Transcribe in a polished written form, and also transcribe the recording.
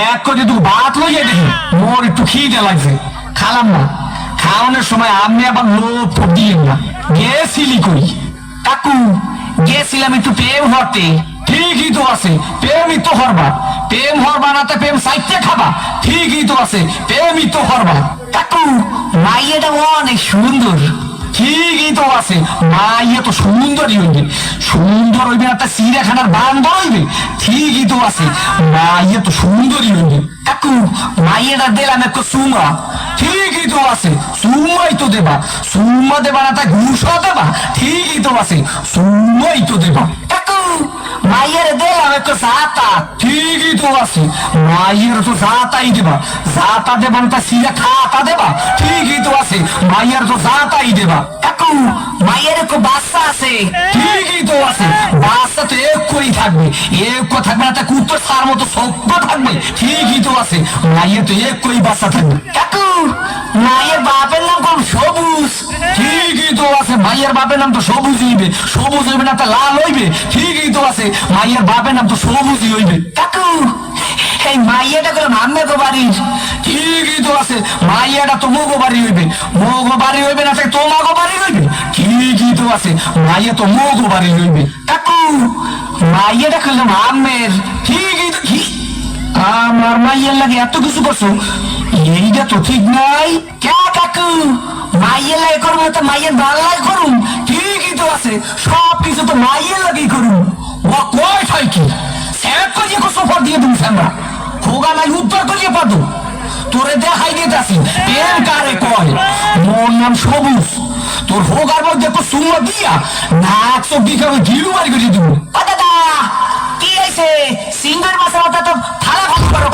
এক করে তুই ভাত লইয়া দেখি মোর একটু খিদে লাগছে খালাম না খাওয়ানোর সময় আপনি আবার লোভ দিলেন না গেছিলি কই কাকু গেছিলাম একটু প্রেম হতে ঠিকই তো আছে প্রেমই তো হরবা প্রেম হরবা না তো প্রেম সাইতে খাবা ঠিকই তো আছে প্রেমই তো হরবা কাকু মাইয়াটা অনেক সুন্দর ঠিকই তো আছে মাইয়া তো সুন্দরই হইবে সুন্দর হইবে না তা চিড়িয়াখানার বান্দর হইবে ঠিকই তো আছে মাইয়া তো সুন্দরই হইবে কাকু মাইয়াটা দিলাম একটু সুমা ঠিকই তো আছে সুমাই তো দেবা সুমা দেবা না তা ঘুষা দেবা ঠিকই তো আছে সুমাই তো দেবা কাকু মাইয়ের দিলাম একটু জাতা ঠিকই তো আছে মাইয়ের তো জাতাই দেবা জাতা দেবা না তা চিড়া খাতা দেবা ঠিকই তো আছে মাইয়ের তো জাতাই দেবা কাকু মাইয়ের একটু বাচ্চা আছে ঠিকই তো আছে বাচ্চা তো একই থাকবে এক থাকবে না তা কুত্তর সার মতো সভ্য থাকবে ঠিকই তো আছে মাইয়ের তো একই বাচ্চা থাকবে কাকু মায়ের বাপের নাম কোন সবুজ ঠিকই তো আছে মাইয়ের বাপের নাম তো সবুজ হইবে সবুজ হইবে না তা লাল হইবে ঠিকই তো আছে মাইয়ের বাপের নাম তো সবুজই হইবে কাকু এই মাইয়াটা করে নামবে গো বাড়ির ঠিকই তো আছে মাইয়াটা তো মোগো বাড়ি হইবে মোগো বাড়ি হইবে না তোমাগো বাড়ি হইবে ঠিকই তো আছে মাইয়া তো মোগো বাড়ি হইবে কাকু মাইয়াটা করলাম আমের ঠিকই তো কি আমার মাইয়ার লাগে এত কিছু করছো এইটা তো ঠিক নাই কে কাকু মাইয়ের লাগে করবো তো মাইয়ের ভাল লাগে করুন ঠিকই তো আছে সব কিছু তো মাইয়ের লাগেই করুন ও কয় ঠাই কি স্যার করিয়ে সোফা দিয়ে দিন আমরা হোগা নাই উত্তর করিয়ে পাবো তোরে দেখাই দিতে আসি প্রেম কারে কয় মোর নাম সবুজ তোর হোগার মধ্যে একটু সুমা দিয়া নাক চোখ দিয়ে গিলু বাড়ি করে দিব দাদা কি হয়েছে সিঙ্গার মাসা মাথা তো থালা ভাত করো